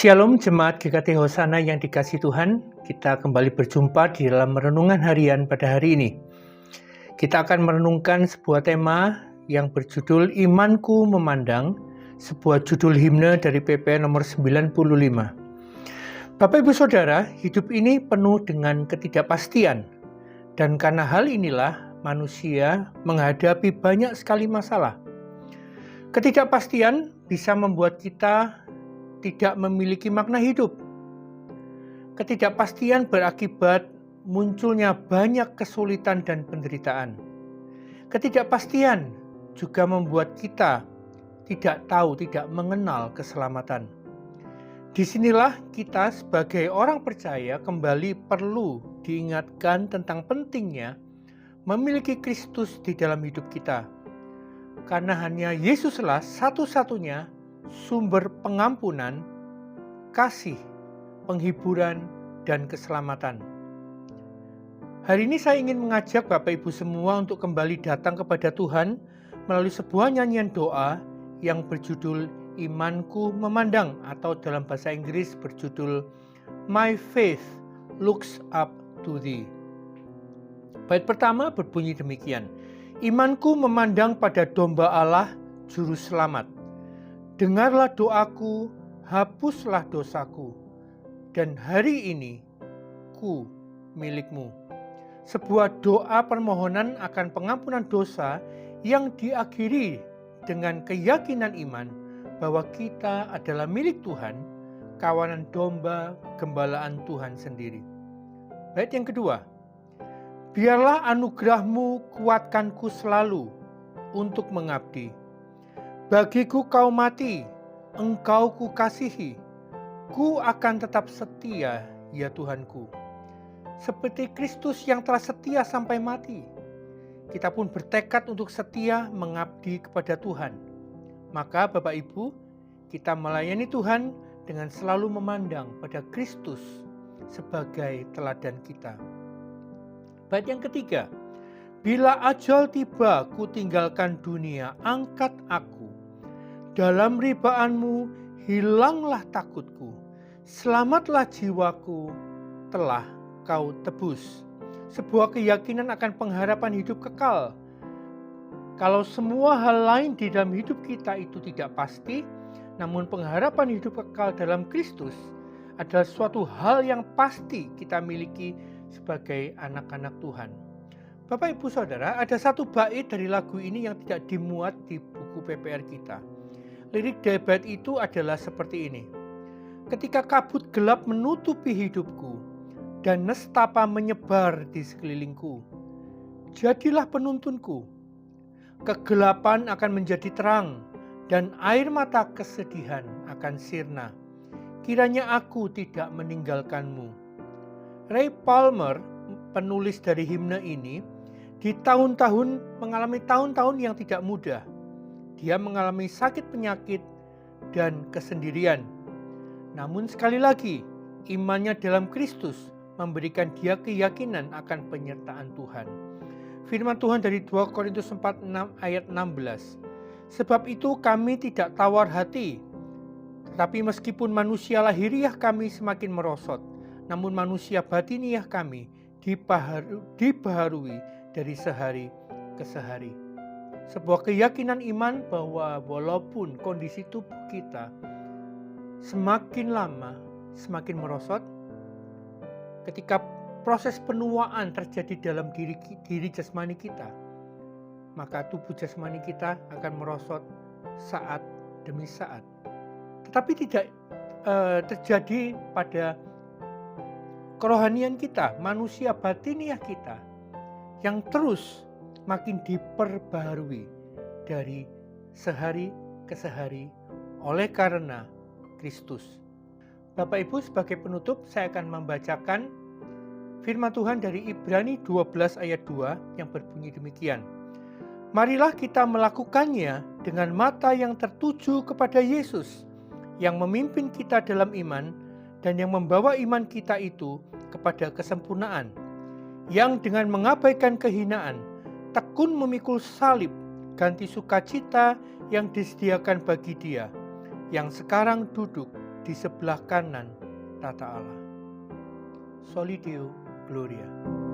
Shalom Jemaat GKT Hosana yang dikasihi Tuhan, kita kembali berjumpa di dalam renungan harian pada hari ini. Kita akan merenungkan sebuah tema yang berjudul Imanku Memandang, sebuah judul himne dari PPN nomor 95. Bapak Ibu Saudara, hidup ini penuh dengan ketidakpastian, dan karena hal inilah manusia menghadapi banyak sekali masalah. Ketidakpastian bisa membuat kita tidak memiliki makna hidup. Ketidakpastian berakibat munculnya banyak kesulitan dan penderitaan. Ketidakpastian juga membuat kita tidak tahu, tidak mengenal keselamatan. Disinilah kita sebagai orang percaya kembali perlu diingatkan tentang pentingnya memiliki Kristus di dalam hidup kita. Karena hanya Yesuslah satu-satunya sumber pengampunan, kasih, penghiburan, dan keselamatan. Hari ini saya ingin mengajak Bapak Ibu semua untuk kembali datang kepada Tuhan melalui sebuah nyanyian doa yang berjudul Imanku Memandang, atau dalam bahasa Inggris berjudul My Faith Looks Up to Thee. Bait pertama berbunyi demikian: Imanku memandang pada domba Allah, Juru Selamat. Dengarlah doaku, hapuslah dosaku, dan hari ini ku milikmu. Sebuah doa permohonan akan pengampunan dosa yang diakhiri dengan keyakinan iman bahwa kita adalah milik Tuhan, kawanan domba gembalaan Tuhan sendiri. Bait yang kedua, biarlah anugerahmu kuatkanku selalu untuk mengabdi. Bagiku kau mati, engkau ku kasihi, ku akan tetap setia ya Tuhanku. Seperti Kristus yang telah setia sampai mati, kita pun bertekad untuk setia mengabdi kepada Tuhan. Maka Bapak Ibu, kita melayani Tuhan dengan selalu memandang pada Kristus sebagai teladan kita. Bait yang ketiga, bila ajal tiba ku tinggalkan dunia, angkat aku. Dalam ribaanmu hilanglah takutku, selamatlah jiwaku, telah kau tebus. Sebuah keyakinan akan pengharapan hidup kekal. Kalau semua hal lain di dalam hidup kita itu tidak pasti, namun pengharapan hidup kekal dalam Kristus adalah suatu hal yang pasti kita miliki sebagai anak-anak Tuhan. Bapak Ibu Saudara, ada satu bait dari lagu ini yang tidak dimuat di buku PPR kita. Lirik dari bait itu adalah seperti ini: ketika kabut gelap menutupi hidupku dan nestapa menyebar di sekelilingku, jadilah penuntunku. Kegelapan akan menjadi terang dan air mata kesedihan akan sirna. Kiranya aku tidak meninggalkanmu. Ray Palmer, penulis dari himne ini, di tahun-tahun mengalami tahun-tahun yang tidak mudah. Dia mengalami sakit penyakit dan kesendirian. Namun sekali lagi, imannya dalam Kristus memberikan dia keyakinan akan penyertaan Tuhan. Firman Tuhan dari 2 Korintus 4 ayat 16. Sebab itu kami tidak tawar hati, tetapi meskipun manusia lahiriah kami semakin merosot, namun manusia batiniah kami dibaharui dari sehari ke sehari. Sebuah keyakinan iman bahwa walaupun kondisi tubuh kita semakin lama semakin merosot, ketika proses penuaan terjadi dalam diri jasmani kita, maka tubuh jasmani kita akan merosot saat demi saat. Tetapi tidak terjadi pada kerohanian kita, manusia batiniah kita, yang terus makin diperbaharui dari sehari ke sehari oleh karena Kristus. Bapak Ibu, sebagai penutup saya akan membacakan firman Tuhan dari Ibrani 12 ayat 2 yang berbunyi demikian: marilah kita melakukannya dengan mata yang tertuju kepada Yesus, yang memimpin kita dalam iman dan yang membawa iman kita itu kepada kesempurnaan, yang dengan mengabaikan kehinaan tekun memikul salib, ganti sukacita yang disediakan bagi Dia, yang sekarang duduk di sebelah kanan tata Allah. Soli Deo Gloria.